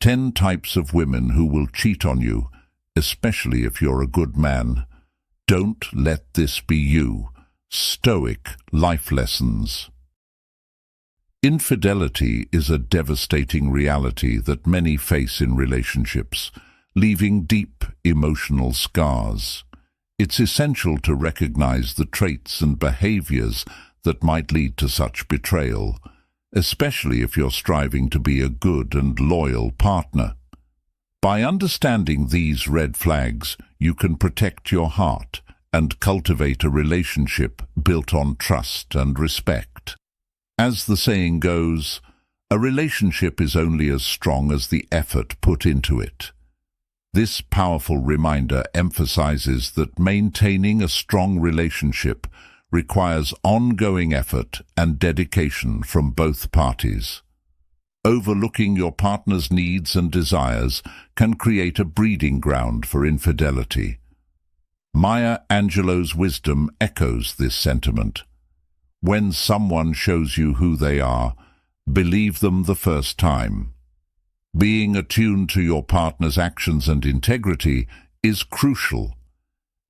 10 types of women who will cheat on you, especially if you're a good man. Don't let this be you. Stoic life lessons. Infidelity is a devastating reality that many face in relationships, leaving deep emotional scars. It's essential to recognize the traits and behaviors that might lead to such betrayal, especially if you're striving to be a good and loyal partner. By understanding these red flags, you can protect your heart and cultivate a relationship built on trust and respect. As the saying goes, a relationship is only as strong as the effort put into it. This powerful reminder emphasizes that maintaining a strong relationship requires ongoing effort and dedication from both parties. Overlooking your partner's needs and desires can create a breeding ground for infidelity. Maya Angelou's wisdom echoes this sentiment. When someone shows you who they are, believe them the first time. Being attuned to your partner's actions and integrity is crucial.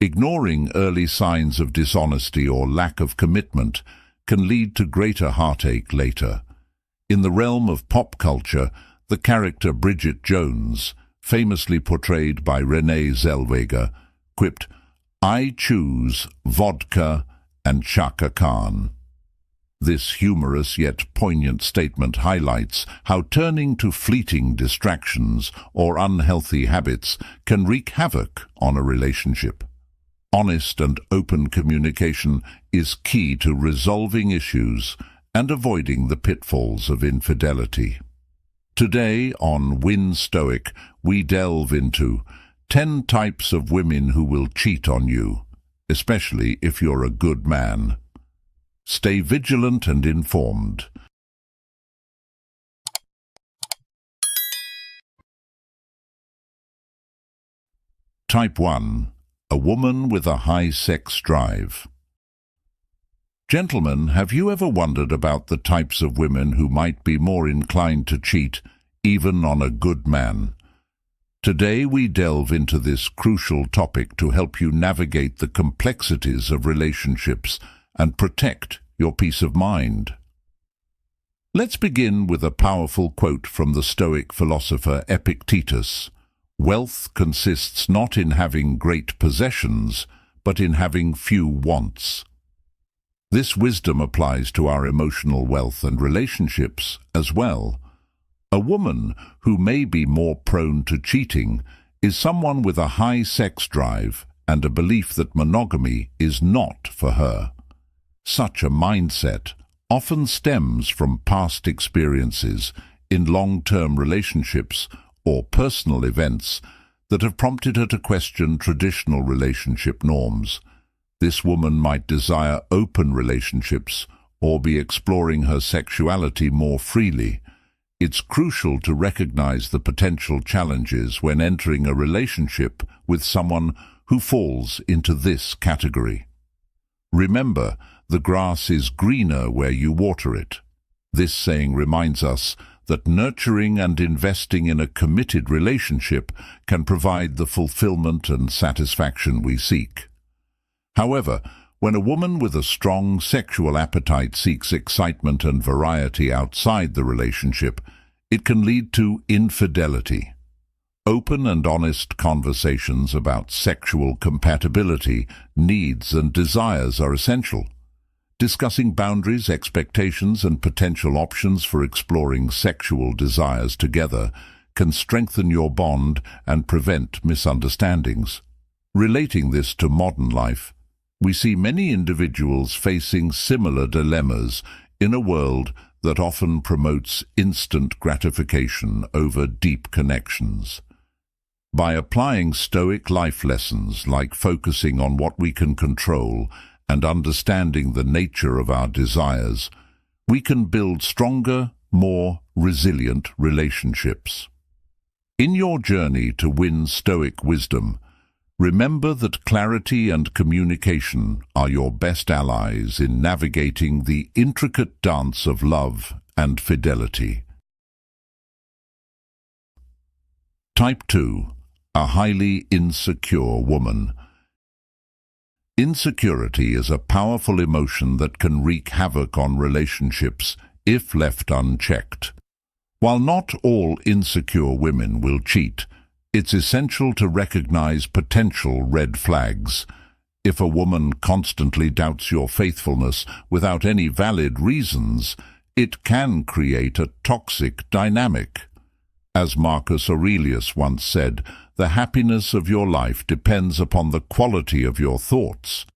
Ignoring early signs of dishonesty or lack of commitment can lead to greater heartache later. In the realm of pop culture, the character Bridget Jones, famously portrayed by Renée Zellweger, quipped, "I choose vodka and Chaka Khan." This humorous yet poignant statement highlights how turning to fleeting distractions or unhealthy habits can wreak havoc on a relationship. Honest and open communication is key to resolving issues and avoiding the pitfalls of infidelity. Today on Win Stoic, we delve into 10 types of women who will cheat on you, especially if you're a good man. Stay vigilant and informed. Type 1. A woman with a high sex drive. Gentlemen, have you ever wondered about the types of women who might be more inclined to cheat, even on a good man? Today we delve into this crucial topic to help you navigate the complexities of relationships and protect your peace of mind. Let's begin with a powerful quote from the Stoic philosopher Epictetus. Wealth consists not in having great possessions, but in having few wants. This wisdom applies to our emotional wealth and relationships as well. A woman who may be more prone to cheating is someone with a high sex drive and a belief that monogamy is not for her. Such a mindset often stems from past experiences in long-term relationships or personal events that have prompted her to question traditional relationship norms. This woman might desire open relationships or be exploring her sexuality more freely. It's crucial to recognize the potential challenges when entering a relationship with someone who falls into this category. Remember, the grass is greener where you water it. This saying reminds us that nurturing and investing in a committed relationship can provide the fulfillment and satisfaction we seek. However, when a woman with a strong sexual appetite seeks excitement and variety outside the relationship, it can lead to infidelity. Open and honest conversations about sexual compatibility, needs, and desires are essential. Discussing boundaries, expectations, and potential options for exploring sexual desires together can strengthen your bond and prevent misunderstandings. Relating this to modern life, we see many individuals facing similar dilemmas in a world that often promotes instant gratification over deep connections. By applying Stoic life lessons like focusing on what we can control and understanding the nature of our desires, we can build stronger, more resilient relationships. In your journey to win Stoic wisdom, remember that clarity and communication are your best allies in navigating the intricate dance of love and fidelity. Type 2. A highly insecure woman. Insecurity is a powerful emotion that can wreak havoc on relationships if left unchecked. While not all insecure women will cheat, it's essential to recognize potential red flags. If a woman constantly doubts your faithfulness without any valid reasons, it can create a toxic dynamic. As Marcus Aurelius once said, the happiness of your life depends upon the quality of your thoughts.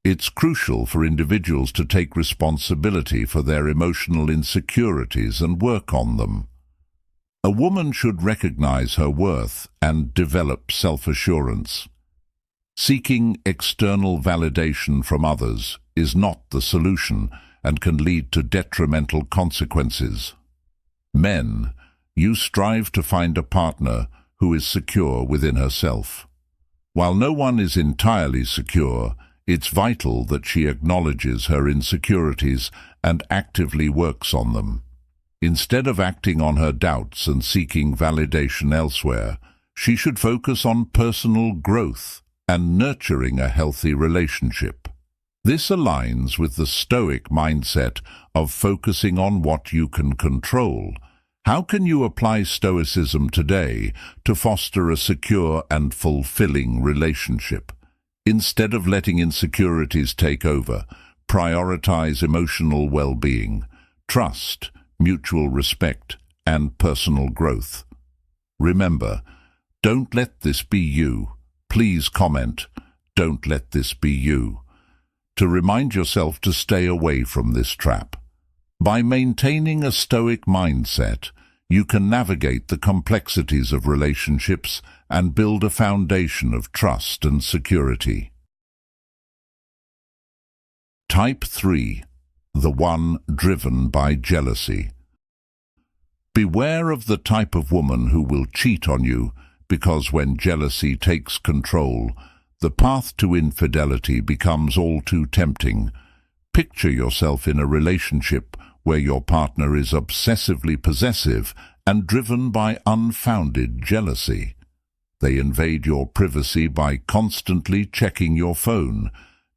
It's crucial for individuals to take responsibility for their emotional insecurities and work on them. A woman should recognize her worth and develop self-assurance. Seeking external validation from others is not the solution and can lead to detrimental consequences. Men, you strive to find a partner who is secure within herself. While no one is entirely secure, it's vital that she acknowledges her insecurities and actively works on them. Instead of acting on her doubts and seeking validation elsewhere, she should focus on personal growth and nurturing a healthy relationship. This aligns with the Stoic mindset of focusing on what you can control. How can you apply Stoicism today to foster a secure and fulfilling relationship? Instead of letting insecurities take over, prioritize emotional well-being, trust, mutual respect, and personal growth. Remember, don't let this be you. Please comment, don't let this be you, to remind yourself to stay away from this trap. By maintaining a Stoic mindset, you can navigate the complexities of relationships and build a foundation of trust and security. Type 3. The one driven by jealousy. Beware of the type of woman who will cheat on you, because when jealousy takes control, the path to infidelity becomes all too tempting. Picture yourself in a relationship where your partner is obsessively possessive and driven by unfounded jealousy. They invade your privacy by constantly checking your phone,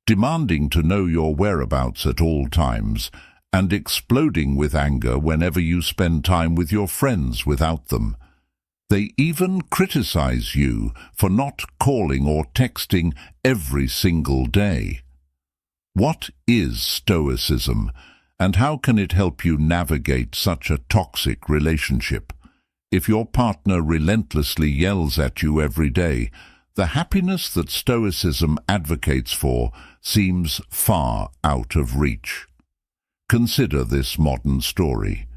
demanding to know your whereabouts at all times, and exploding with anger whenever you spend time with your friends without them. They even criticize you for not calling or texting every single day. What is Stoicism, and how can it help you navigate such a toxic relationship? If your partner relentlessly yells at you every day, the happiness that Stoicism advocates for seems far out of reach. Consider this modern story.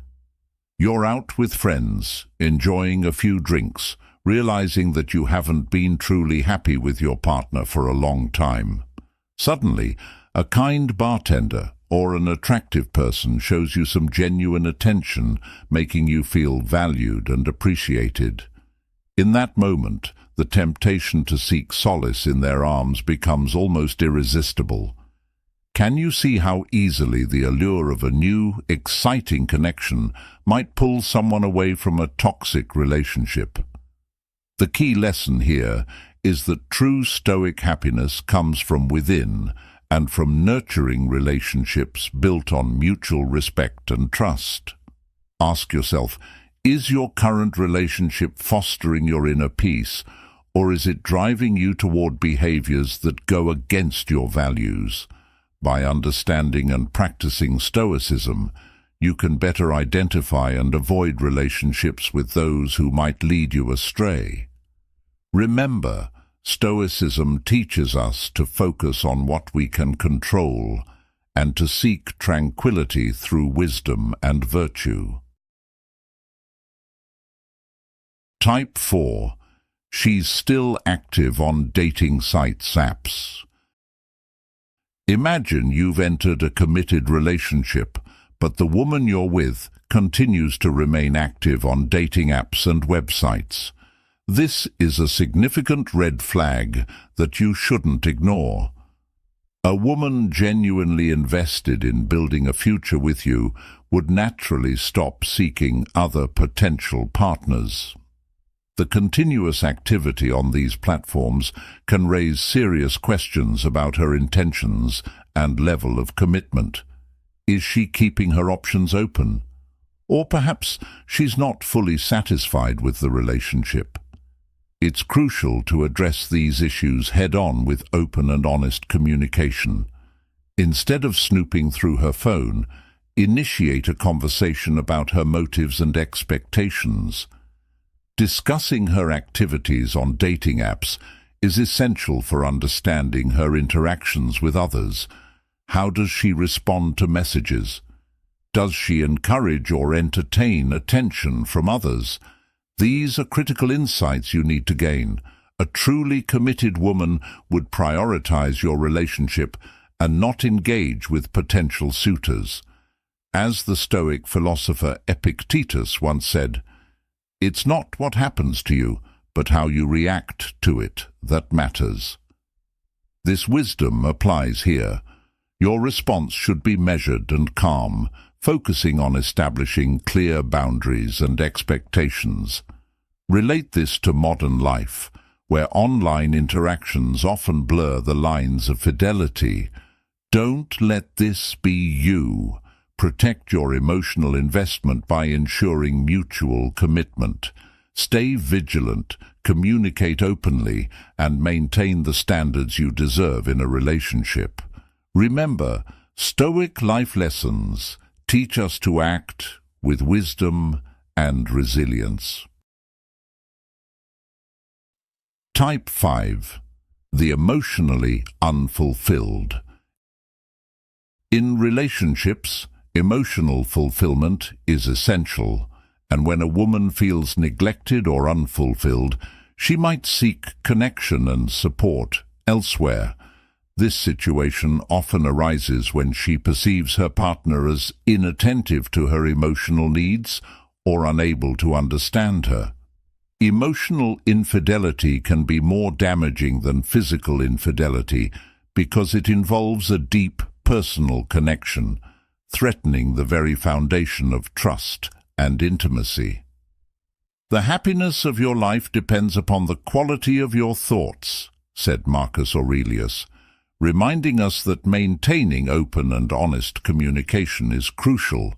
You're out with friends, enjoying a few drinks, realizing that you haven't been truly happy with your partner for a long time. Suddenly, a kind bartender or an attractive person shows you some genuine attention, making you feel valued and appreciated. In that moment, the temptation to seek solace in their arms becomes almost irresistible. Can you see how easily the allure of a new, exciting connection might pull someone away from a toxic relationship? The key lesson here is that true Stoic happiness comes from within and from nurturing relationships built on mutual respect and trust. Ask yourself, is your current relationship fostering your inner peace, or is it driving you toward behaviors that go against your values? By understanding and practicing Stoicism, you can better identify and avoid relationships with those who might lead you astray. Remember, Stoicism teaches us to focus on what we can control and to seek tranquility through wisdom and virtue. Type 4. She's still active on dating sites apps. Imagine you've entered a committed relationship, but the woman you're with continues to remain active on dating apps and websites. This is a significant red flag that you shouldn't ignore. A woman genuinely invested in building a future with you would naturally stop seeking other potential partners. The continuous activity on these platforms can raise serious questions about her intentions and level of commitment. Is she keeping her options open? Or perhaps she's not fully satisfied with the relationship. It's crucial to address these issues head-on with open and honest communication. Instead of snooping through her phone, initiate a conversation about her motives and expectations. Discussing her activities on dating apps is essential for understanding her interactions with others. How does she respond to messages? Does she encourage or entertain attention from others? These are critical insights you need to gain. A truly committed woman would prioritize your relationship and not engage with potential suitors. As the Stoic philosopher Epictetus once said, "It's not what happens to you, but how you react to it that matters." This wisdom applies here. Your response should be measured and calm, focusing on establishing clear boundaries and expectations. Relate this to modern life, where online interactions often blur the lines of fidelity. Don't let this be you. Protect your emotional investment by ensuring mutual commitment. Stay vigilant, communicate openly, and maintain the standards you deserve in a relationship. Remember, Stoic life lessons teach us to act with wisdom and resilience. Type 5. The emotionally unfulfilled. In relationships, emotional fulfillment is essential, and when a woman feels neglected or unfulfilled, she might seek connection and support elsewhere. This situation often arises when she perceives her partner as inattentive to her emotional needs or unable to understand her. Emotional infidelity can be more damaging than physical infidelity because it involves a deep personal connection, threatening the very foundation of trust and intimacy. "The happiness of your life depends upon the quality of your thoughts," said Marcus Aurelius, reminding us that maintaining open and honest communication is crucial.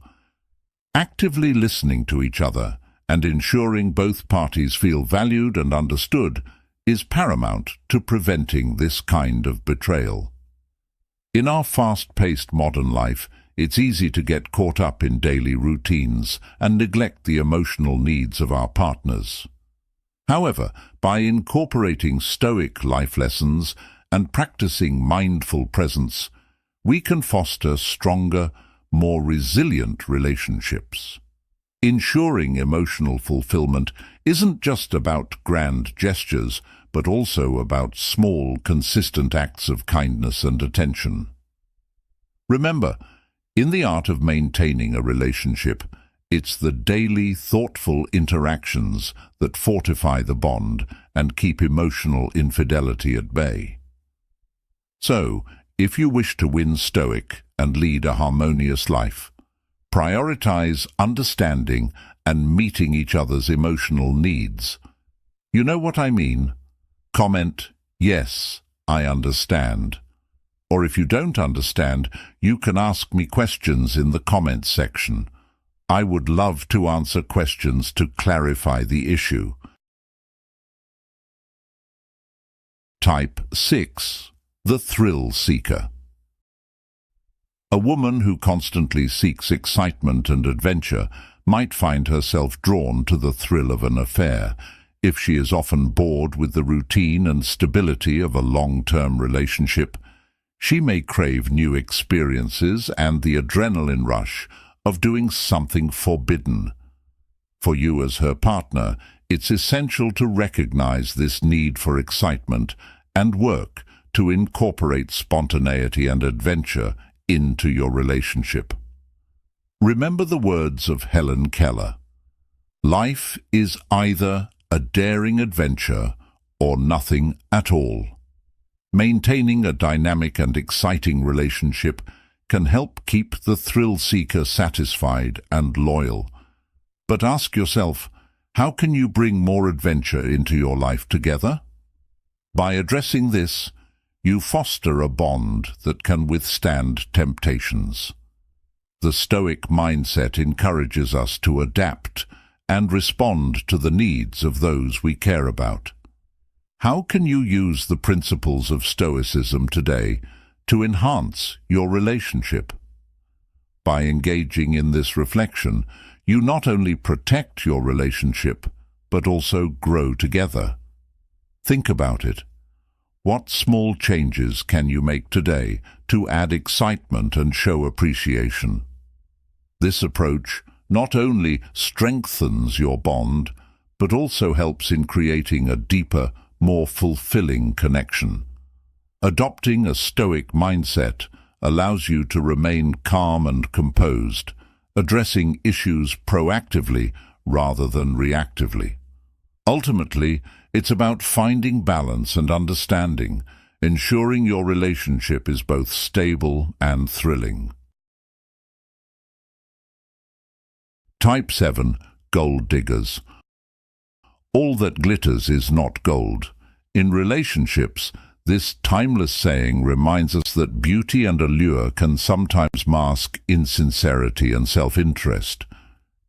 Actively listening to each other and ensuring both parties feel valued and understood is paramount to preventing this kind of betrayal. In our fast-paced modern life, it's easy to get caught up in daily routines and neglect the emotional needs of our partners. However, by incorporating Stoic life lessons and practicing mindful presence, we can foster stronger, more resilient relationships. Ensuring emotional fulfillment isn't just about grand gestures, but also about small, consistent acts of kindness and attention. Remember, in the art of maintaining a relationship, it's the daily, thoughtful interactions that fortify the bond and keep emotional infidelity at bay. So, if you wish to win Stoic and lead a harmonious life, prioritize understanding and meeting each other's emotional needs. You know what I mean? Comment, "Yes, I understand." Or if you don't understand, you can ask me questions in the comments section. I would love to answer questions to clarify the issue. Type 6. The thrill seeker. A woman who constantly seeks excitement and adventure might find herself drawn to the thrill of an affair. If she is often bored with the routine and stability of a long-term relationship, she may crave new experiences and the adrenaline rush of doing something forbidden. For you as her partner, it's essential to recognize this need for excitement and work to incorporate spontaneity and adventure into your relationship. Remember the words of Helen Keller. Life is either a daring adventure or nothing at all. Maintaining a dynamic and exciting relationship can help keep the thrill seeker satisfied and loyal. But ask yourself, How can you bring more adventure into your life together? By addressing this, you foster a bond that can withstand temptations. The Stoic mindset encourages us to adapt and respond to the needs of those we care about. How can you use the principles of Stoicism today to enhance your relationship? By engaging in this reflection, you not only protect your relationship, but also grow together. Think about it. What small changes can you make today to add excitement and show appreciation? This approach not only strengthens your bond, but also helps in creating a deeper, more fulfilling connection. Adopting a Stoic mindset allows you to remain calm and composed, addressing issues proactively rather than reactively. Ultimately, it's about finding balance and understanding, ensuring your relationship is both stable and thrilling. Type 7. Gold diggers. All that glitters is not gold. In relationships, this timeless saying reminds us that beauty and allure can sometimes mask insincerity and self-interest.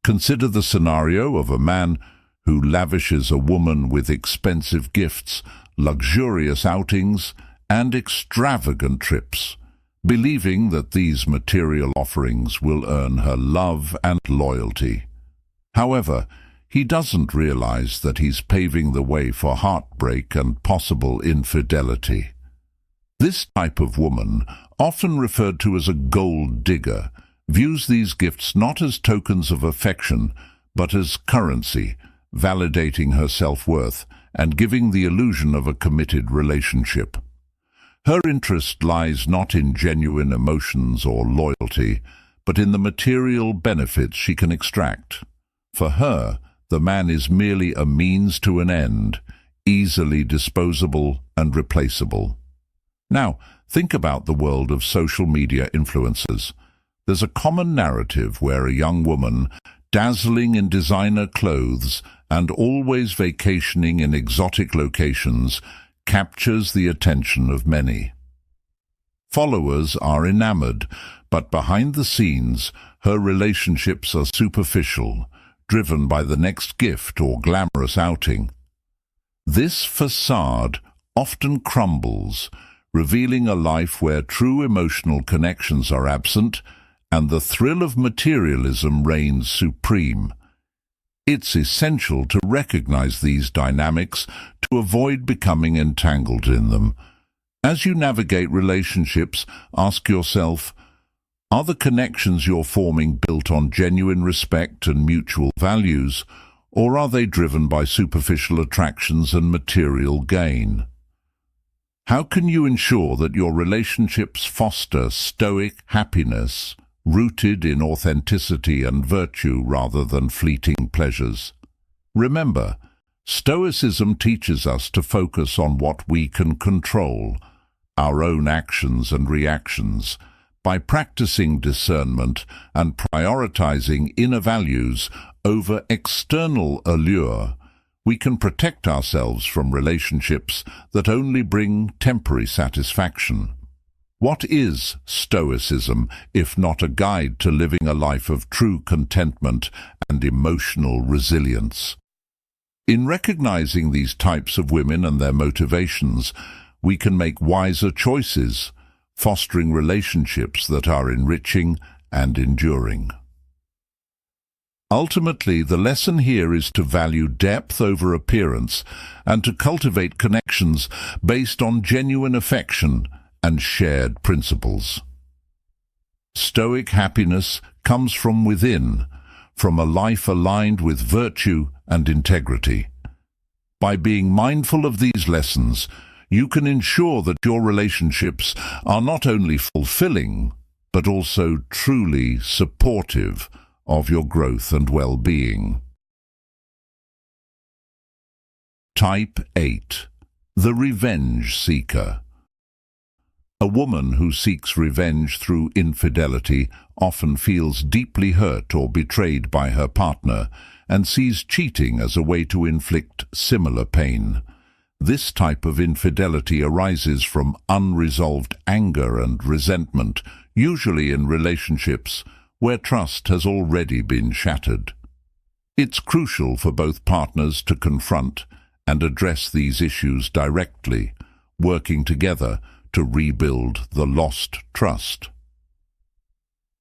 Consider the scenario of a man who lavishes a woman with expensive gifts, luxurious outings, and extravagant trips, believing that these material offerings will earn her love and loyalty. However, he doesn't realize that he's paving the way for heartbreak and possible infidelity. This type of woman, often referred to as a gold digger, views these gifts not as tokens of affection, but as currency, validating her self-worth and giving the illusion of a committed relationship. Her interest lies not in genuine emotions or loyalty, but in the material benefits she can extract. For her, the man is merely a means to an end, easily disposable and replaceable. Now, think about the world of social media influencers. There's a common narrative where a young woman, dazzling in designer clothes and always vacationing in exotic locations, captures the attention of many. Followers are enamored, but behind the scenes, her relationships are superficial, driven by the next gift or glamorous outing. This facade often crumbles, revealing a life where true emotional connections are absent and the thrill of materialism reigns supreme. It's essential to recognize these dynamics to avoid becoming entangled in them. As you navigate relationships, ask yourself, are the connections you're forming built on genuine respect and mutual values, or are they driven by superficial attractions and material gain? How can you ensure that your relationships foster stoic happiness, rooted in authenticity and virtue rather than fleeting pleasures? Remember, Stoicism teaches us to focus on what we can control, our own actions and reactions. By practicing discernment and prioritizing inner values over external allure, we can protect ourselves from relationships that only bring temporary satisfaction. What is Stoicism if not a guide to living a life of true contentment and emotional resilience? In recognizing these types of women and their motivations, we can make wiser choices, fostering relationships that are enriching and enduring. Ultimately, the lesson here is to value depth over appearance and to cultivate connections based on genuine affection and shared principles. Stoic happiness comes from within, from a life aligned with virtue and integrity. By being mindful of these lessons, you can ensure that your relationships are not only fulfilling, but also truly supportive of your growth and well-being. Type 8. The Revenge Seeker. A woman who seeks revenge through infidelity often feels deeply hurt or betrayed by her partner and sees cheating as a way to inflict similar pain. This type of infidelity arises from unresolved anger and resentment, usually in relationships where trust has already been shattered. It's crucial for both partners to confront and address these issues directly, working together to rebuild the lost trust.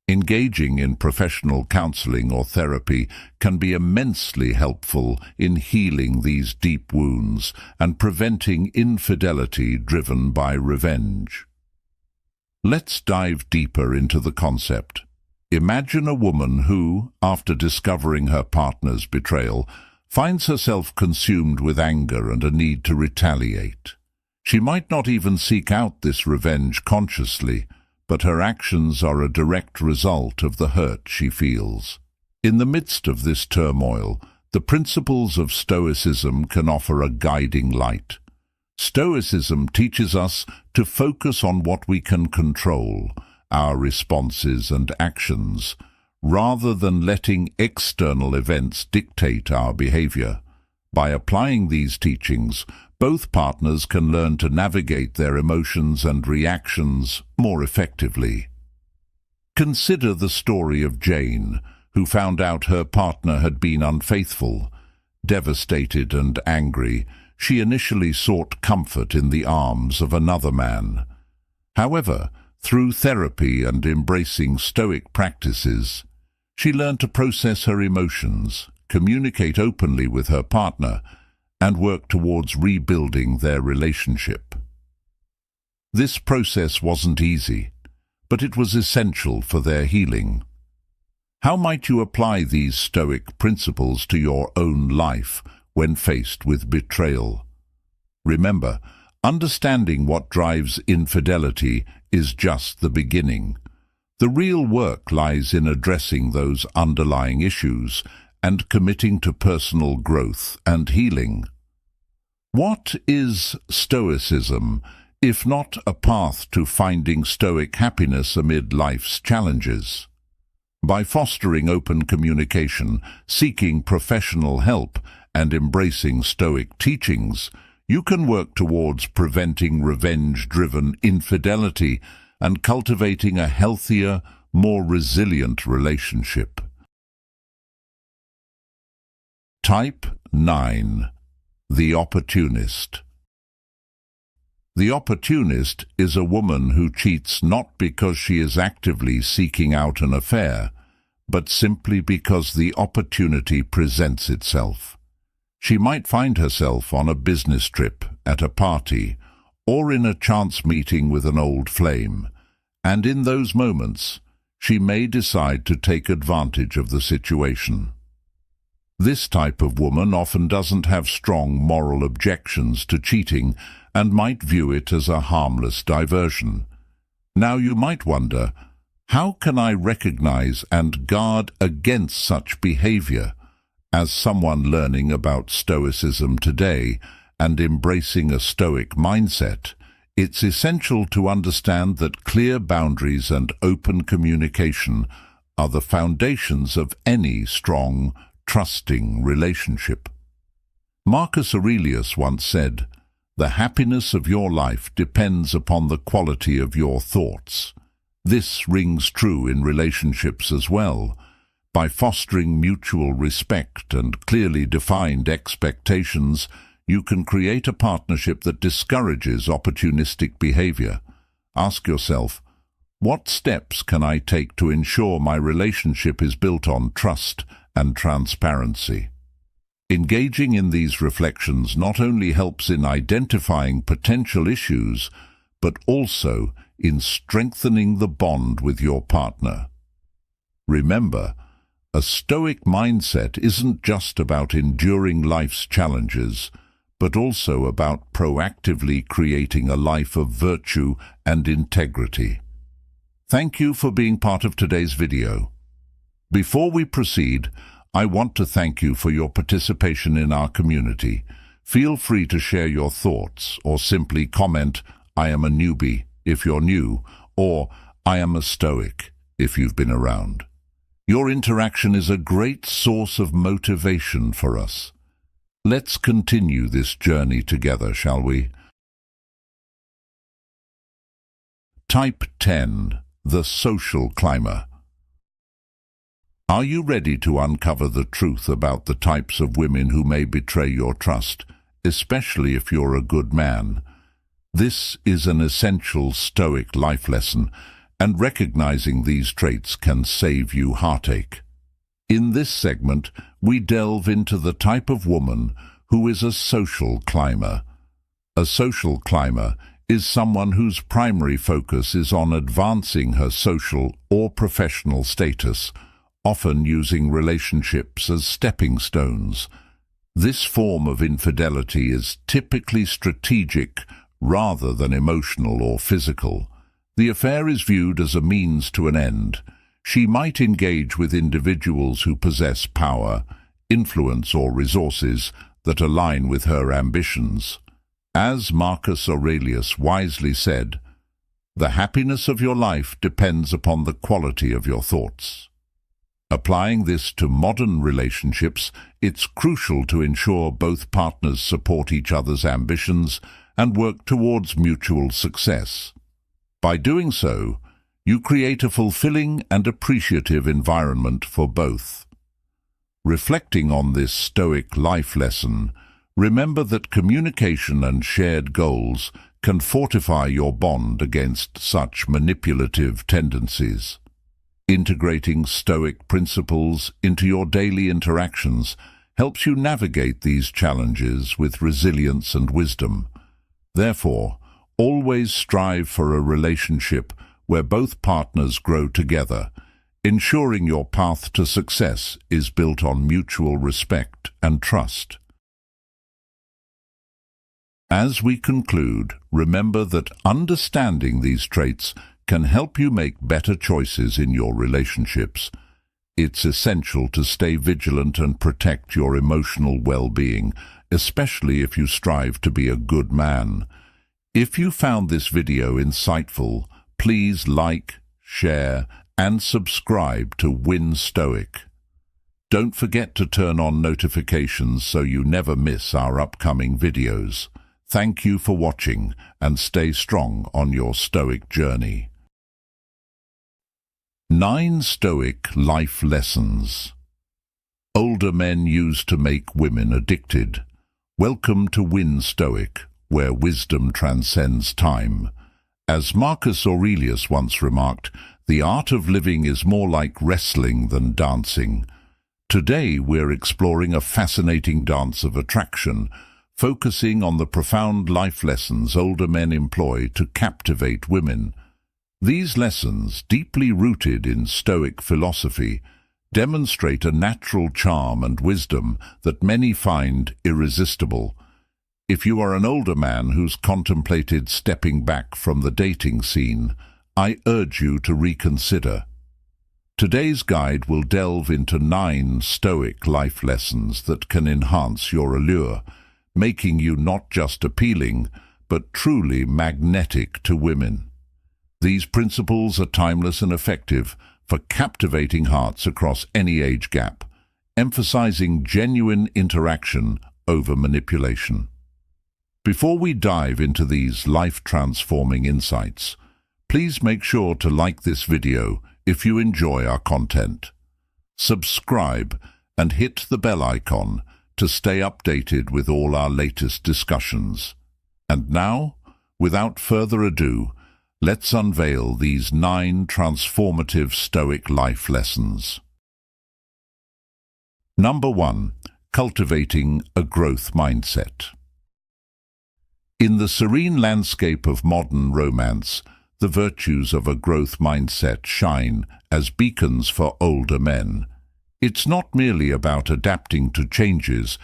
Engaging in professional counseling or therapy can be immensely helpful in healing these deep wounds and preventing infidelity driven by revenge. Let's dive deeper into the concept. Imagine a woman who, after discovering her partner's betrayal, finds herself consumed with anger and a need to retaliate. She might not even seek out this revenge consciously, but her actions are a direct result of the hurt she feels. In the midst of this turmoil, the principles of Stoicism can offer a guiding light. Stoicism teaches us to focus on what we can control, our responses and actions, rather than letting external events dictate our behavior. By applying these teachings, both partners can learn to navigate their emotions and reactions more effectively. Consider the story of Jane, who found out her partner had been unfaithful. Devastated and angry, she initially sought comfort in the arms of another man. However, through therapy and embracing Stoic practices, she learned to process her emotions, communicate openly with her partner, and work towards rebuilding their relationship. This process wasn't easy, but it was essential for their healing. How might you apply these Stoic principles to your own life when faced with betrayal? Remember, understanding what drives infidelity is just the beginning. The real work lies in addressing those underlying issues and committing to personal growth and healing. What is Stoicism, if not a path to finding Stoic happiness amid life's challenges? By fostering open communication, seeking professional help, and embracing Stoic teachings, you can work towards preventing revenge-driven infidelity and cultivating a healthier, more resilient relationship. Type 9. The Opportunist. The opportunist is a woman who cheats not because she is actively seeking out an affair, but simply because the opportunity presents itself. She might find herself on a business trip, at a party, or in a chance meeting with an old flame, and in those moments, she may decide to take advantage of the situation. This type of woman often doesn't have strong moral objections to cheating and might view it as a harmless diversion. Now you might wonder, how can I recognize and guard against such behavior? As someone learning about Stoicism today and embracing a Stoic mindset, it's essential to understand that clear boundaries and open communication are the foundations of any strong, trusting relationship. Marcus Aurelius once said, "The happiness of your life depends upon the quality of your thoughts." This rings true in relationships as well. By fostering mutual respect and clearly defined expectations, you can create a partnership that discourages opportunistic behavior. Ask yourself, what steps can I take to ensure my relationship is built on trust and transparency? Engaging in these reflections not only helps in identifying potential issues, but also in strengthening the bond with your partner. Remember, a Stoic mindset isn't just about enduring life's challenges, but also about proactively creating a life of virtue and integrity. Thank you for being part of today's video. Before we proceed, I want to thank you for your participation in our community. Feel free to share your thoughts or simply comment, "I am a newbie," if you're new, or "I am a Stoic," if you've been around. Your interaction is a great source of motivation for us. Let's continue this journey together, shall we? Type 10. The Social Climber. Are you ready to uncover the truth about the types of women who may betray your trust, especially if you're a good man? This is an essential Stoic life lesson, and recognizing these traits can save you heartache. In this segment, we delve into the type of woman who is a social climber. A social climber is someone whose primary focus is on advancing her social or professional status, often using relationships as stepping stones. This form of infidelity is typically strategic rather than emotional or physical. The affair is viewed as a means to an end. She might engage with individuals who possess power, influence or resources that align with her ambitions. As Marcus Aurelius wisely said, "The happiness of your life depends upon the quality of your thoughts." Applying this to modern relationships, it's crucial to ensure both partners support each other's ambitions and work towards mutual success. By doing so, you create a fulfilling and appreciative environment for both. Reflecting on this Stoic life lesson, remember that communication and shared goals can fortify your bond against such manipulative tendencies. Integrating Stoic principles into your daily interactions helps you navigate these challenges with resilience and wisdom. Therefore, always strive for a relationship where both partners grow together, ensuring your path to success is built on mutual respect and trust. As we conclude, remember that understanding these traits can help you make better choices in your relationships. It's essential to stay vigilant and protect your emotional well-being, especially if you strive to be a good man. If you found this video insightful, please like, share, and subscribe to Win Stoic. Don't forget to turn on notifications so you never miss our upcoming videos. Thank you for watching, and stay strong on your Stoic journey. 9 Stoic Life Lessons. Older men used to make women addicted. Welcome to Win Stoic, where wisdom transcends time. As Marcus Aurelius once remarked, the art of living is more like wrestling than dancing. Today we're exploring a fascinating dance of attraction, focusing on the profound life lessons older men employ to captivate women. These lessons, deeply rooted in Stoic philosophy, demonstrate a natural charm and wisdom that many find irresistible. If you are an older man who's contemplated stepping back from the dating scene, I urge you to reconsider. Today's guide will delve into 9 Stoic life lessons that can enhance your allure, making you not just appealing, but truly magnetic to women. These principles are timeless and effective for captivating hearts across any age gap, emphasizing genuine interaction over manipulation. Before we dive into these life-transforming insights, please make sure to like this video if you enjoy our content. Subscribe and hit the bell icon to stay updated with all our latest discussions. And now, without further ado, let's unveil these 9 transformative Stoic life lessons. Number 1. Cultivating a growth mindset. In the serene landscape of modern romance, the virtues of a growth mindset shine as beacons for older men. It's not merely about adapting to changes,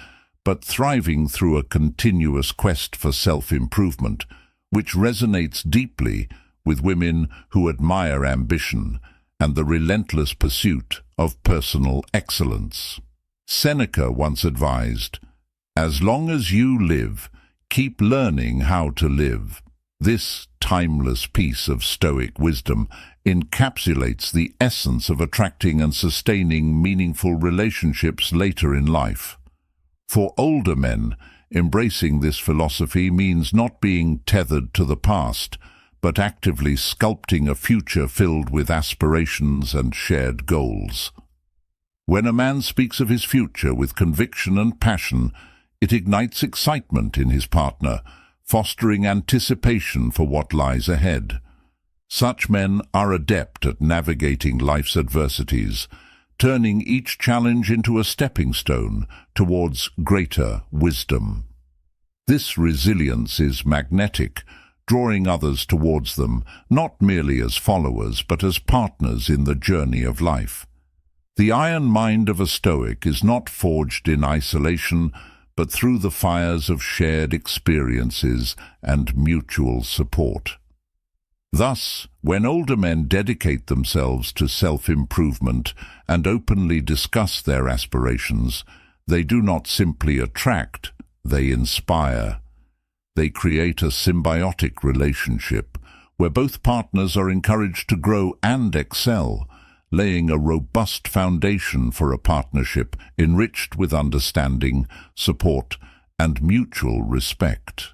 but thriving through a continuous quest for self-improvement, which resonates deeply with women who admire ambition and the relentless pursuit of personal excellence. Seneca once advised, "As long as you live, keep learning how to live." This timeless piece of Stoic wisdom encapsulates the essence of attracting and sustaining meaningful relationships later in life. For older men, embracing this philosophy means not being tethered to the past, but actively sculpting a future filled with aspirations and shared goals. When a man speaks of his future with conviction and passion, it ignites excitement in his partner, fostering anticipation for what lies ahead. Such men are adept at navigating life's adversities, turning each challenge into a stepping stone towards greater wisdom. This resilience is magnetic, drawing others towards them, not merely as followers, but as partners in the journey of life. The iron mind of a Stoic is not forged in isolation, but through the fires of shared experiences and mutual support. Thus, when older men dedicate themselves to self-improvement and openly discuss their aspirations, they do not simply attract, they inspire. They create a symbiotic relationship where both partners are encouraged to grow and excel, laying a robust foundation for a partnership enriched with understanding, support, and mutual respect.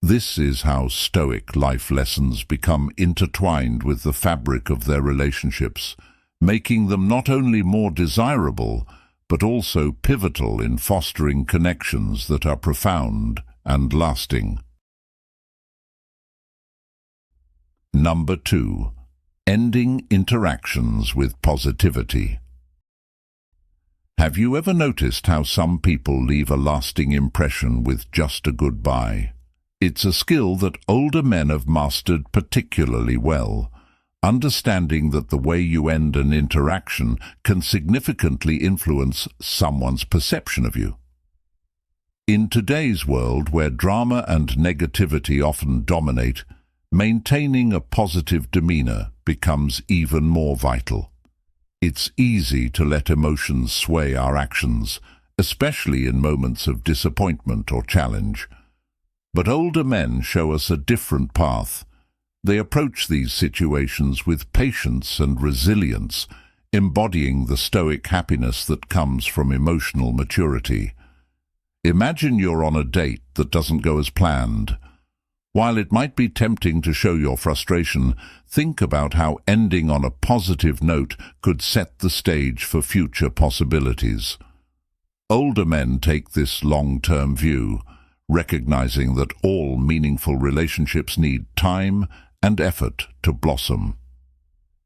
This is how Stoic life lessons become intertwined with the fabric of their relationships, making them not only more desirable, but also pivotal in fostering connections that are profound and lasting. Number 2. Ending interactions with positivity. Have you ever noticed how some people leave a lasting impression with just a goodbye? It's a skill that older men have mastered particularly well, understanding that the way you end an interaction can significantly influence someone's perception of you. In today's world, where drama and negativity often dominate, maintaining a positive demeanor becomes even more vital. It's easy to let emotions sway our actions, especially in moments of disappointment or challenge. But older men show us a different path. They approach these situations with patience and resilience, embodying the Stoic happiness that comes from emotional maturity. Imagine you're on a date that doesn't go as planned. While it might be tempting to show your frustration, think about how ending on a positive note could set the stage for future possibilities. Older men take this long-term view, recognizing that all meaningful relationships need time and effort to blossom.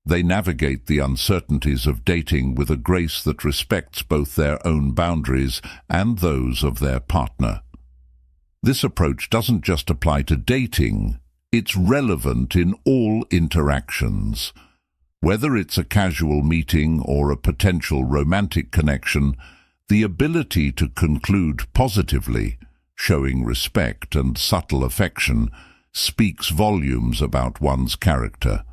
They navigate the uncertainties of dating with a grace that respects both their own boundaries and those of their partner. This approach doesn't just apply to dating, it's relevant in all interactions. Whether it's a casual meeting or a potential romantic connection, the ability to conclude positively, showing respect and subtle affection, speaks volumes about one's character.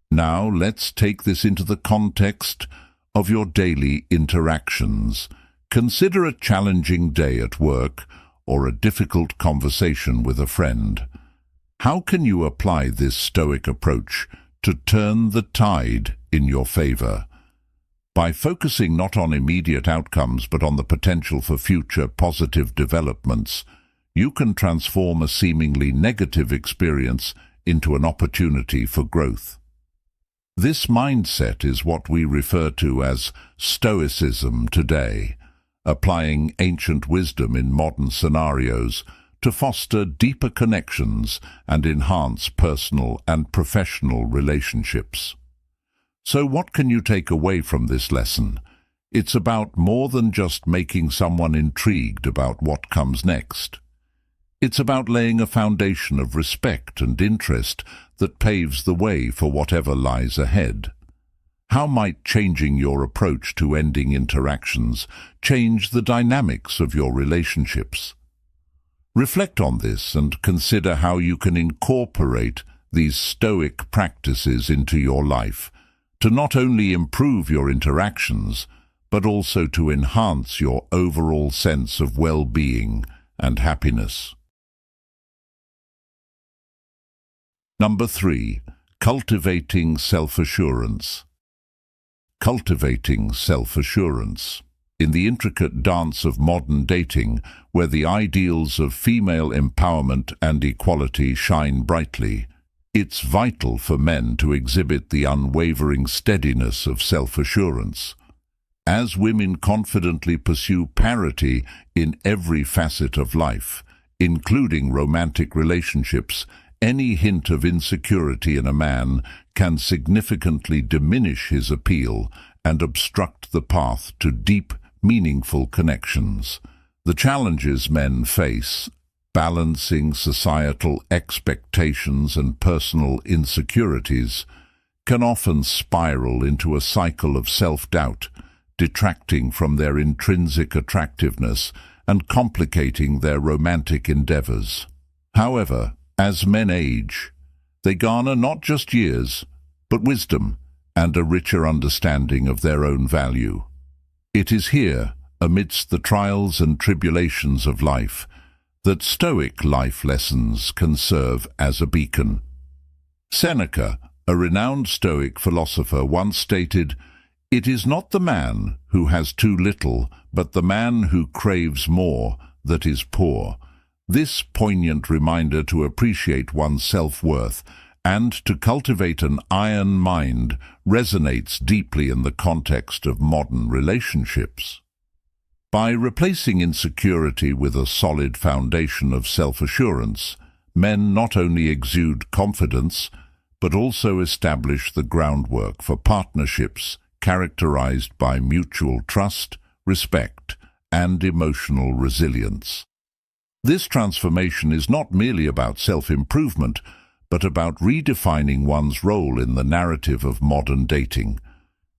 Now let's take this into the context of your daily interactions. Consider a challenging day at work or a difficult conversation with a friend. How can you apply this Stoic approach to turn the tide in your favor? By focusing not on immediate outcomes but on the potential for future positive developments, you can transform a seemingly negative experience into an opportunity for growth. This mindset is what we refer to as Stoicism today, applying ancient wisdom in modern scenarios to foster deeper connections and enhance personal and professional relationships. So what can you take away from this lesson? It's about more than just making someone intrigued about what comes next. It's about laying a foundation of respect and interest that paves the way for whatever lies ahead. How might changing your approach to ending interactions change the dynamics of your relationships? Reflect on this and consider how you can incorporate these Stoic practices into your life to not only improve your interactions, but also to enhance your overall sense of well-being and happiness. Number 3. Cultivating self-assurance. Cultivating self-assurance. In the intricate dance of modern dating, where the ideals of female empowerment and equality shine brightly, it's vital for men to exhibit the unwavering steadiness of self-assurance. As women confidently pursue parity in every facet of life, including romantic relationships, any hint of insecurity in a man can significantly diminish his appeal and obstruct the path to deep, meaningful connections. The challenges men face, balancing societal expectations and personal insecurities, can often spiral into a cycle of self-doubt, detracting from their intrinsic attractiveness and complicating their romantic endeavors. However, as men age, they garner not just years, but wisdom and a richer understanding of their own value. It is here, amidst the trials and tribulations of life, that Stoic life lessons can serve as a beacon. Seneca, a renowned Stoic philosopher, once stated, "It is not the man who has too little, but the man who craves more, that is poor." This poignant reminder to appreciate one's self-worth and to cultivate an iron mind resonates deeply in the context of modern relationships. By replacing insecurity with a solid foundation of self-assurance, men not only exude confidence, but also establish the groundwork for partnerships characterized by mutual trust, respect, and emotional resilience. This transformation is not merely about self-improvement, but about redefining one's role in the narrative of modern dating.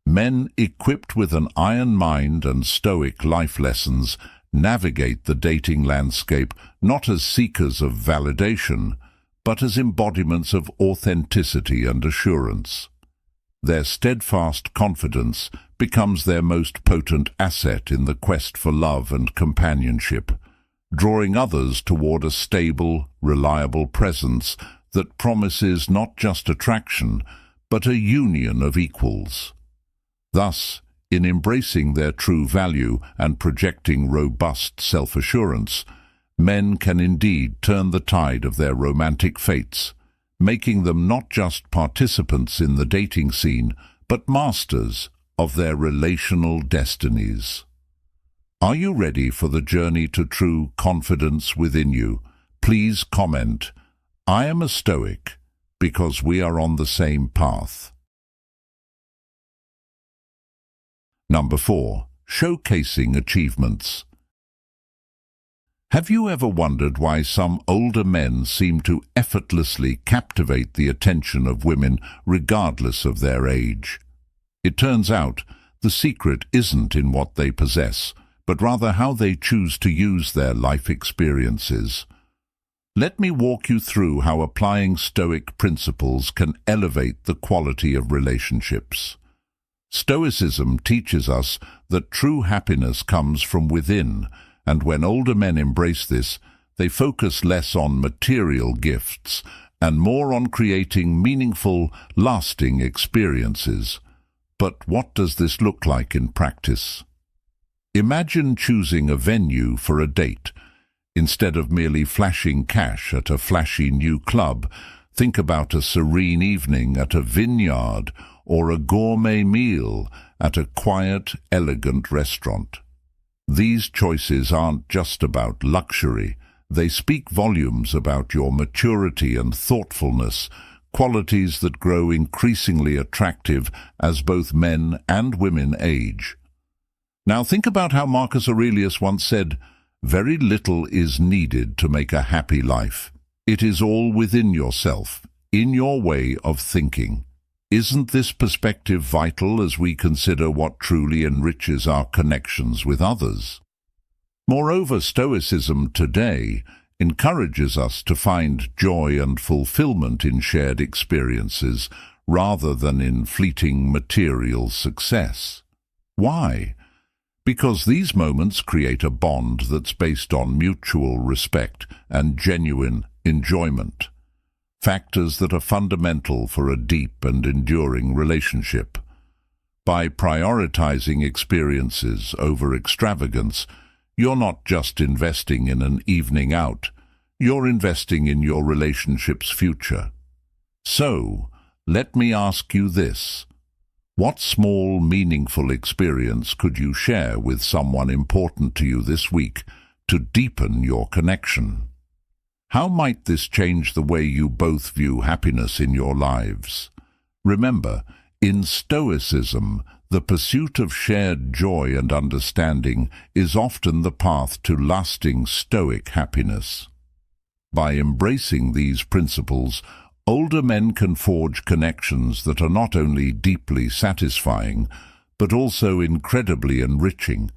Men equipped with an iron mind and Stoic life lessons navigate the dating landscape not as seekers of validation, but as embodiments of authenticity and assurance. Their steadfast confidence becomes their most potent asset in the quest for love and companionship, drawing others toward a stable, reliable presence that promises not just attraction, but a union of equals. Thus, in embracing their true value and projecting robust self-assurance, men can indeed turn the tide of their romantic fates, making them not just participants in the dating scene, but masters of their relational destinies. Are you ready for the journey to true confidence within you? Please comment, "I am a Stoic," because we are on the same path. Number 4. Showcasing achievements. Have you ever wondered why some older men seem to effortlessly captivate the attention of women regardless of their age? It turns out the secret isn't in what they possess, but rather how they choose to use their life experiences. Let me walk you through how applying Stoic principles can elevate the quality of relationships. Stoicism teaches us that true happiness comes from within, and when older men embrace this, they focus less on material gifts and more on creating meaningful, lasting experiences. But what does this look like in practice? Imagine choosing a venue for a date. Instead of merely flashing cash at a flashy new club, think about a serene evening at a vineyard or a gourmet meal at a quiet, elegant restaurant. These choices aren't just about luxury. They speak volumes about your maturity and thoughtfulness, qualities that grow increasingly attractive as both men and women age. Now think about how Marcus Aurelius once said, "Very little is needed to make a happy life. It is all within yourself, in your way of thinking." Isn't this perspective vital as we consider what truly enriches our connections with others? Moreover, Stoicism today encourages us to find joy and fulfillment in shared experiences rather than in fleeting material success. Why? Because these moments create a bond that's based on mutual respect and genuine enjoyment. factors that are fundamental for a deep and enduring relationship. By prioritizing experiences over extravagance, you're not just investing in an evening out, you're investing in your relationship's future. So, let me ask you this. What small, meaningful experience could you share with someone important to you this week to deepen your connection? How might this change the way you both view happiness in your lives? Remember, in Stoicism, the pursuit of shared joy and understanding is often the path to lasting Stoic happiness. By embracing these principles, older men can forge connections that are not only deeply satisfying, but also incredibly enriching,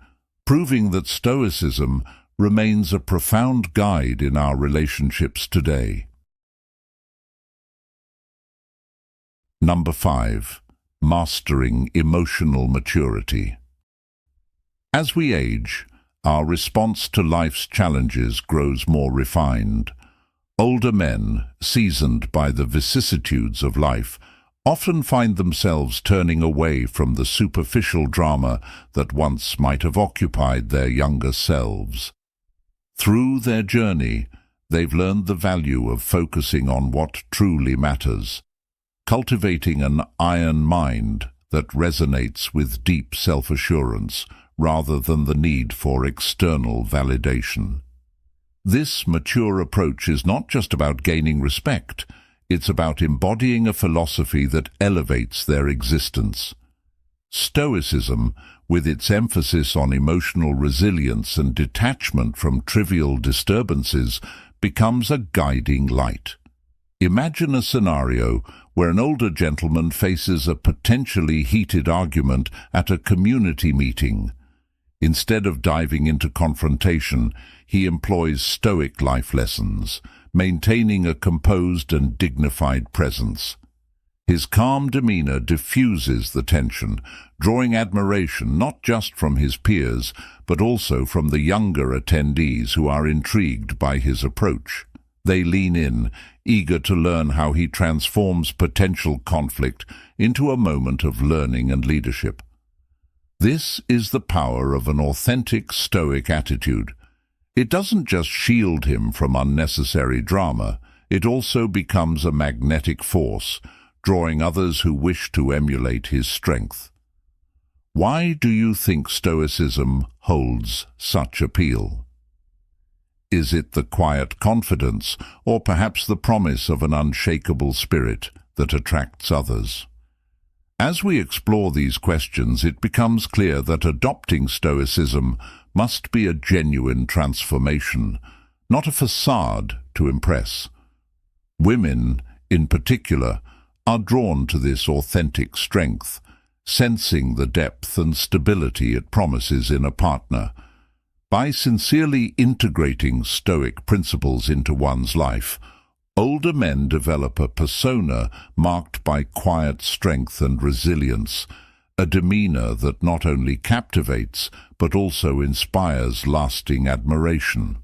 proving that Stoicism remains a profound guide in our relationships today. Number 5. Mastering emotional maturity. As we age, our response to life's challenges grows more refined. Older men, seasoned by the vicissitudes of life, often find themselves turning away from the superficial drama that once might have occupied their younger selves. Through their journey, they've learned the value of focusing on what truly matters, cultivating an iron mind that resonates with deep self-assurance rather than the need for external validation. This mature approach is not just about gaining respect, it's about embodying a philosophy that elevates their existence. Stoicism, with its emphasis on emotional resilience and detachment from trivial disturbances, becomes a guiding light. Imagine a scenario where an older gentleman faces a potentially heated argument at a community meeting. Instead of diving into confrontation, he employs Stoic life lessons, maintaining a composed and dignified presence. His calm demeanor diffuses the tension, drawing admiration not just from his peers, but also from the younger attendees who are intrigued by his approach. They lean in, eager to learn how he transforms potential conflict into a moment of learning and leadership. This is the power of an authentic Stoic attitude. It doesn't just shield him from unnecessary drama, it also becomes a magnetic force, drawing others who wish to emulate his strength. Why do you think Stoicism holds such appeal? Is it the quiet confidence, or perhaps the promise of an unshakable spirit that attracts others? As we explore these questions, it becomes clear that adopting Stoicism must be a genuine transformation, not a facade to impress. Women, in particular, are drawn to this authentic strength, sensing the depth and stability it promises in a partner. By sincerely integrating Stoic principles into one's life, older men develop a persona marked by quiet strength and resilience, a demeanor that not only captivates but also inspires lasting admiration.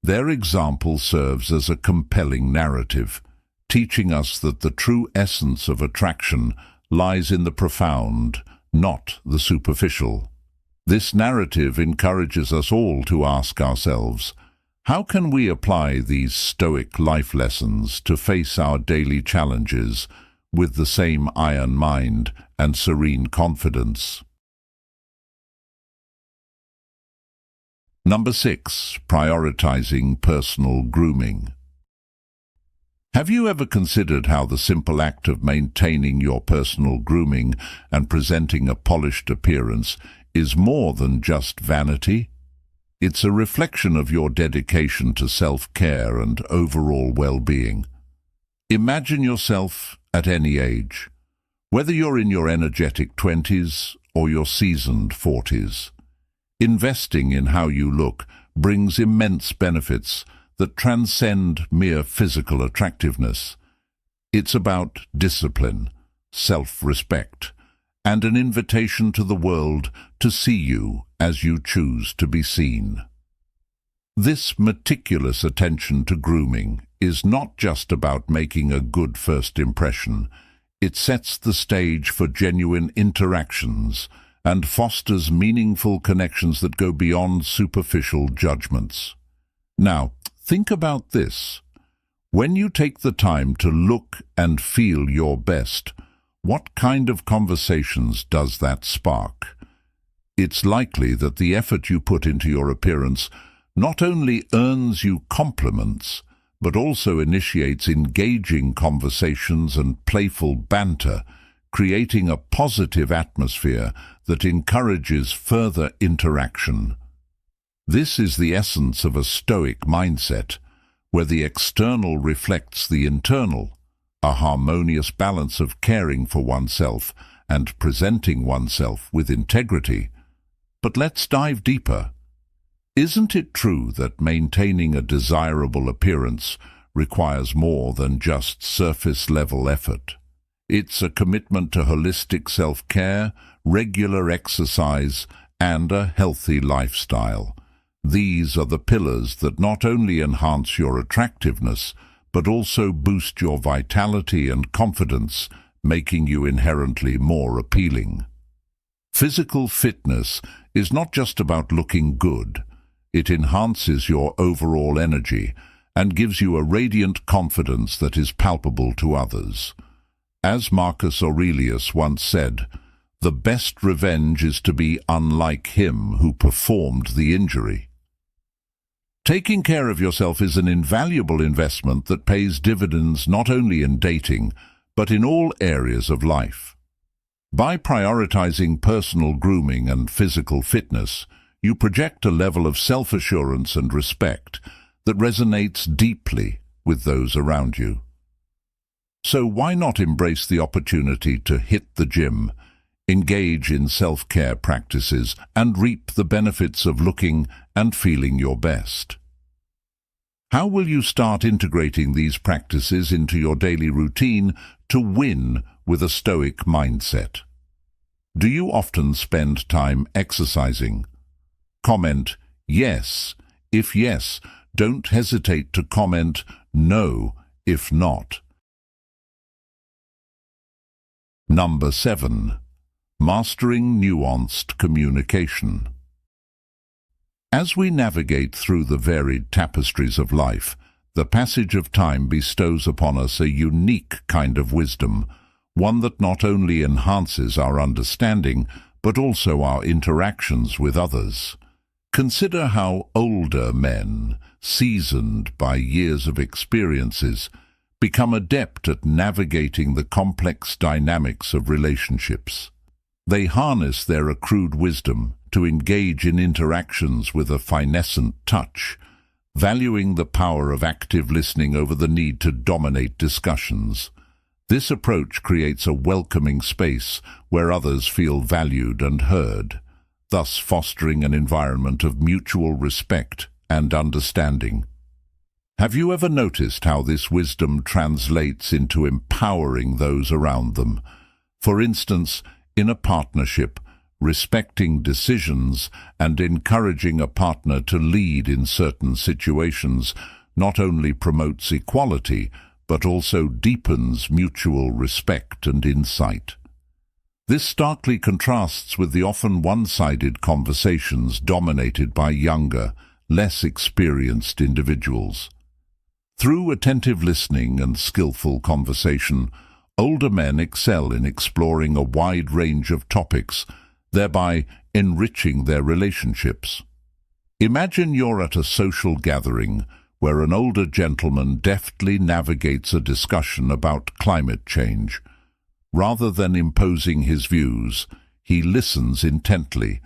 Their example serves as a compelling narrative, teaching us that the true essence of attraction lies in the profound, not the superficial. This narrative encourages us all to ask ourselves, how can we apply these Stoic life lessons to face our daily challenges with the same iron mind and serene confidence? Number 6. Prioritizing personal grooming. Have you ever considered how the simple act of maintaining your personal grooming and presenting a polished appearance is more than just vanity? It's a reflection of your dedication to self-care and overall well-being. Imagine yourself at any age, whether you're in your energetic 20s or your seasoned 40s. Investing in how you look brings immense benefits that transcend mere physical attractiveness. It's about discipline, self-respect, and an invitation to the world to see you as you choose to be seen. This meticulous attention to grooming is not just about making a good first impression. It sets the stage for genuine interactions and fosters meaningful connections that go beyond superficial judgments. Now, think about this. When you take the time to look and feel your best, what kind of conversations does that spark? It's likely that the effort you put into your appearance not only earns you compliments, but also initiates engaging conversations and playful banter, creating a positive atmosphere that encourages further interaction. This is the essence of a Stoic mindset, where the external reflects the internal, a harmonious balance of caring for oneself and presenting oneself with integrity. But let's dive deeper. Isn't it true that maintaining a desirable appearance requires more than just surface-level effort? It's a commitment to holistic self-care, regular exercise, and a healthy lifestyle. These are the pillars that not only enhance your attractiveness, but also boost your vitality and confidence, making you inherently more appealing. Physical fitness is not just about looking good. It enhances your overall energy and gives you a radiant confidence that is palpable to others. As Marcus Aurelius once said, "The best revenge is to be unlike him who performed the injury." Taking care of yourself is an invaluable investment that pays dividends not only in dating, but in all areas of life. By prioritizing personal grooming and physical fitness, you project a level of self-assurance and respect that resonates deeply with those around you. So why not embrace the opportunity to hit the gym, engage in self-care practices, and reap the benefits of looking and feeling your best? How will you start integrating these practices into your daily routine to win with a Stoic mindset? Do you often spend time exercising? Comment yes. If yes, don't hesitate to comment no if not. Number 7. Mastering nuanced communication. As we navigate through the varied tapestries of life, the passage of time bestows upon us a unique kind of wisdom, one that not only enhances our understanding, but also our interactions with others. Consider how older men, seasoned by years of experiences, become adept at navigating the complex dynamics of relationships. They harness their accrued wisdom to engage in interactions with a finessant touch, valuing the power of active listening over the need to dominate discussions. This approach creates a welcoming space where others feel valued and heard, thus fostering an environment of mutual respect and understanding. Have you ever noticed how this wisdom translates into empowering those around them? For instance, in a partnership, respecting decisions and encouraging a partner to lead in certain situations not only promotes equality, but also deepens mutual respect and insight. This starkly contrasts with the often one-sided conversations dominated by younger, less experienced individuals. Through attentive listening and skillful conversation, older men excel in exploring a wide range of topics, thereby enriching their relationships. Imagine you're at a social gathering where an older gentleman deftly navigates a discussion about climate change. Rather than imposing his views, he listens intently,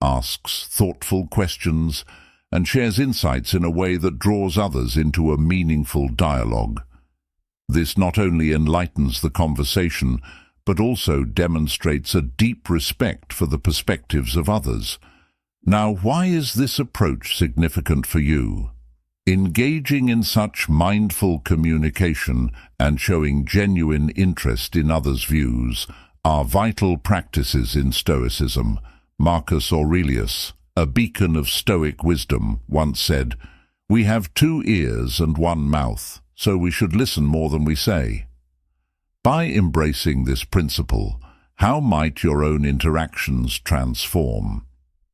asks thoughtful questions, and shares insights in a way that draws others into a meaningful dialogue. This not only enlightens the conversation, but also demonstrates a deep respect for the perspectives of others. Now, why is this approach significant for you? Engaging in such mindful communication and showing genuine interest in others' views are vital practices in Stoicism. Marcus Aurelius, a beacon of Stoic wisdom, once said, We have 2 ears and 1 mouth, so we should listen more than we say. By embracing this principle, how might your own interactions transform?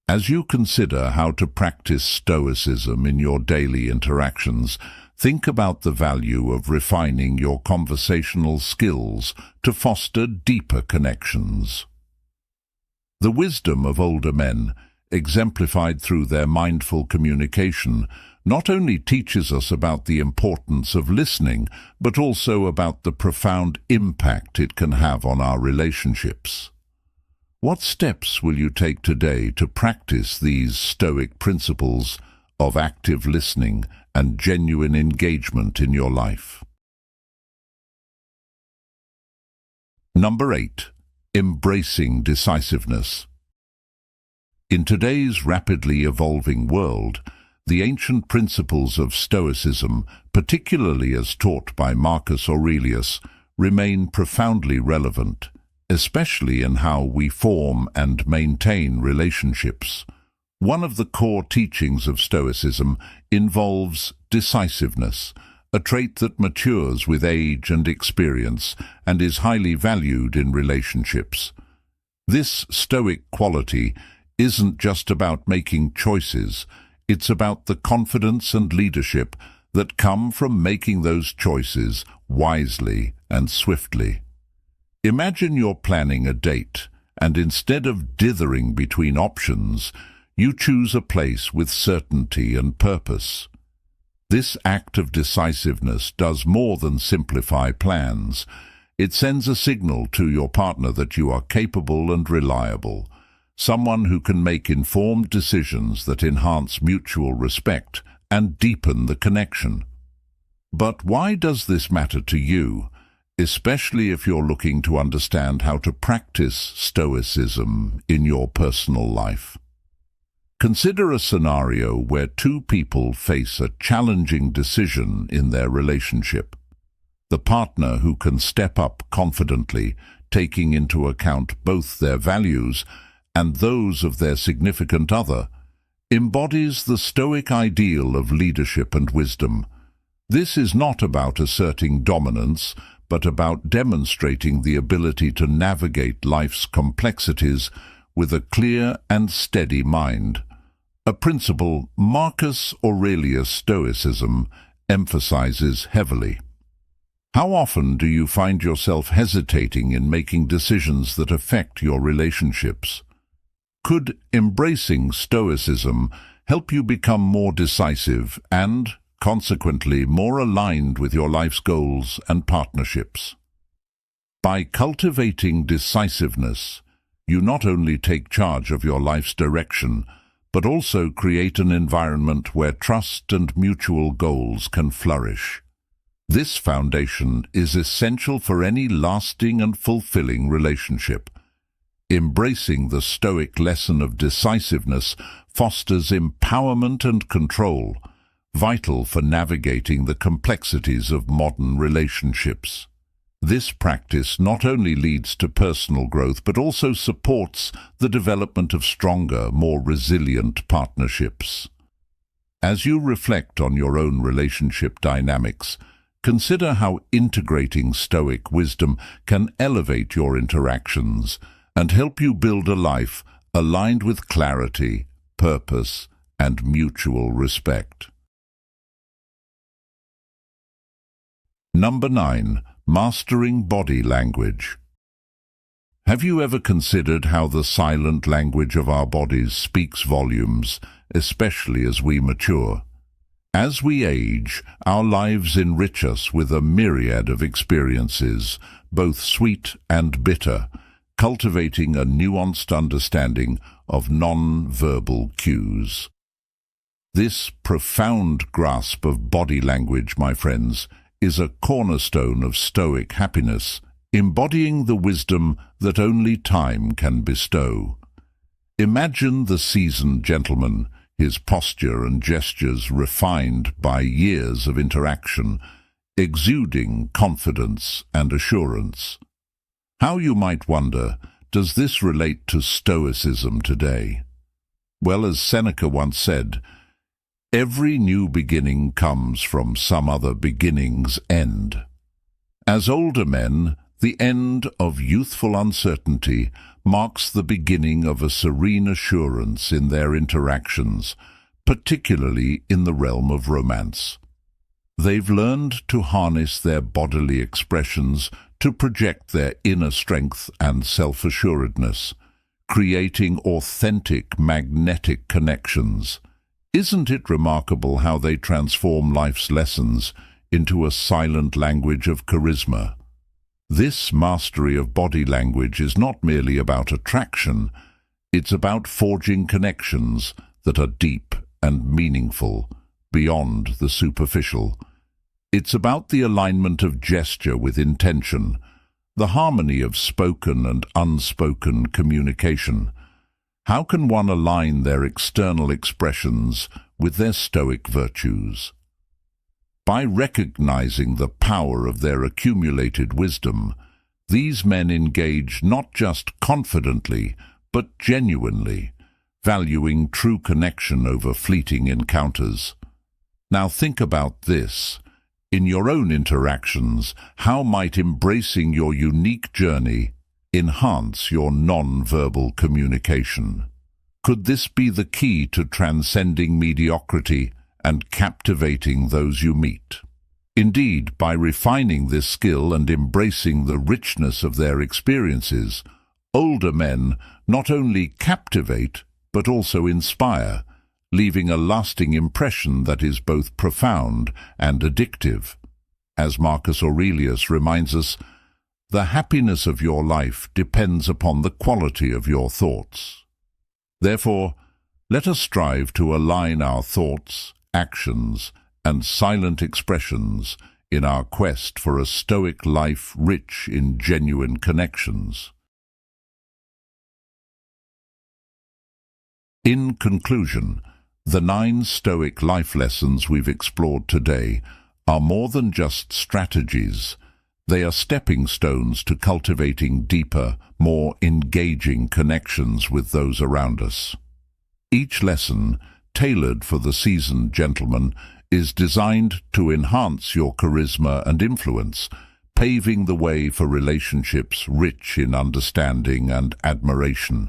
As you consider how to practice Stoicism in your daily interactions, think about the value of refining your conversational skills to foster deeper connections. The wisdom of older men, exemplified through their mindful communication, not only teaches us about the importance of listening, but also about the profound impact it can have on our relationships. What steps will you take today to practice these Stoic principles of active listening and genuine engagement in your life? Number 8. Embracing decisiveness. In today's rapidly evolving world, the ancient principles of Stoicism, particularly as taught by Marcus Aurelius, remain profoundly relevant, especially in how we form and maintain relationships. One of the core teachings of Stoicism involves decisiveness, a trait that matures with age and experience and is highly valued in relationships. This Stoic quality isn't just about making choices, it's about the confidence and leadership that come from making those choices wisely and swiftly. Imagine you're planning a date, and instead of dithering between options, you choose a place with certainty and purpose. This act of decisiveness does more than simplify plans. It sends a signal to your partner that you are capable and reliable, someone who can make informed decisions that enhance mutual respect and deepen the connection. But why does this matter to you, especially if you're looking to understand how to practice Stoicism in your personal life? Consider a scenario where 2 people face a challenging decision in their relationship. The partner who can step up confidently, taking into account both their values and those of their significant other, embodies the Stoic ideal of leadership and wisdom. This is not about asserting dominance, but about demonstrating the ability to navigate life's complexities with a clear and steady mind. A principle Marcus Aurelius' Stoicism emphasizes heavily. How often do you find yourself hesitating in making decisions that affect your relationships? Could embracing Stoicism help you become more decisive and, consequently, more aligned with your life's goals and partnerships? By cultivating decisiveness, you not only take charge of your life's direction, but also create an environment where trust and mutual goals can flourish. This foundation is essential for any lasting and fulfilling relationship. Embracing the Stoic lesson of decisiveness fosters empowerment and control, vital for navigating the complexities of modern relationships. This practice not only leads to personal growth but also supports the development of stronger, more resilient partnerships. As you reflect on your own relationship dynamics, consider how integrating Stoic wisdom can elevate your interactions and help you build a life aligned with clarity, purpose, and mutual respect. Number 9. Mastering body language. Have you ever considered how the silent language of our bodies speaks volumes, especially as we mature? As we age, our lives enrich us with a myriad of experiences, both sweet and bitter, cultivating a nuanced understanding of non-verbal cues. This profound grasp of body language, my friends, is a cornerstone of Stoic happiness, embodying the wisdom that only time can bestow. Imagine the seasoned gentleman, his posture and gestures refined by years of interaction, exuding confidence and assurance. How, you might wonder, does this relate to Stoicism today? Well, as Seneca once said, Every new beginning comes from some other beginning's end. As older men, the end of youthful uncertainty marks the beginning of a serene assurance in their interactions, particularly in the realm of romance. They've learned to harness their bodily expressions to project their inner strength and self-assuredness, creating authentic, magnetic connections. Isn't it remarkable how they transform life's lessons into a silent language of charisma? This mastery of body language is not merely about attraction, it's about forging connections that are deep and meaningful, beyond the superficial. It's about the alignment of gesture with intention, the harmony of spoken and unspoken communication. How can one align their external expressions with their Stoic virtues? By recognizing the power of their accumulated wisdom, these men engage not just confidently, but genuinely, valuing true connection over fleeting encounters. Now think about this. In your own interactions, how might embracing your unique journey enhance your non-verbal communication? Could this be the key to transcending mediocrity and captivating those you meet? Indeed, by refining this skill and embracing the richness of their experiences, older men not only captivate but also inspire, leaving a lasting impression that is both profound and addictive. As Marcus Aurelius reminds us, the happiness of your life depends upon the quality of your thoughts. Therefore, let us strive to align our thoughts, actions, and silent expressions in our quest for a Stoic life rich in genuine connections. In conclusion, the 9 Stoic life lessons we've explored today are more than just strategies. They are stepping stones to cultivating deeper, more engaging connections with those around us. Each lesson, tailored for the seasoned gentleman, is designed to enhance your charisma and influence, paving the way for relationships rich in understanding and admiration.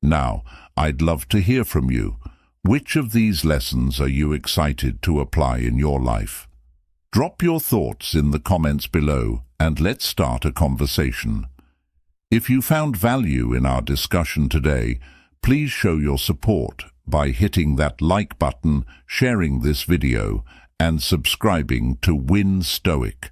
Now, I'd love to hear from you. Which of these lessons are you excited to apply in your life? Drop your thoughts in the comments below and let's start a conversation. If you found value in our discussion today, please show your support by hitting that like button, sharing this video, and subscribing to Win Stoic.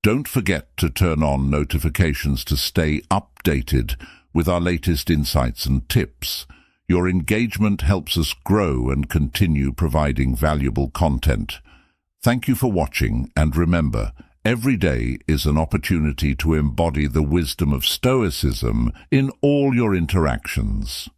Don't forget to turn on notifications to stay updated with our latest insights and tips. Your engagement helps us grow and continue providing valuable content. Thank you for watching, and remember, every day is an opportunity to embody the wisdom of Stoicism in all your interactions.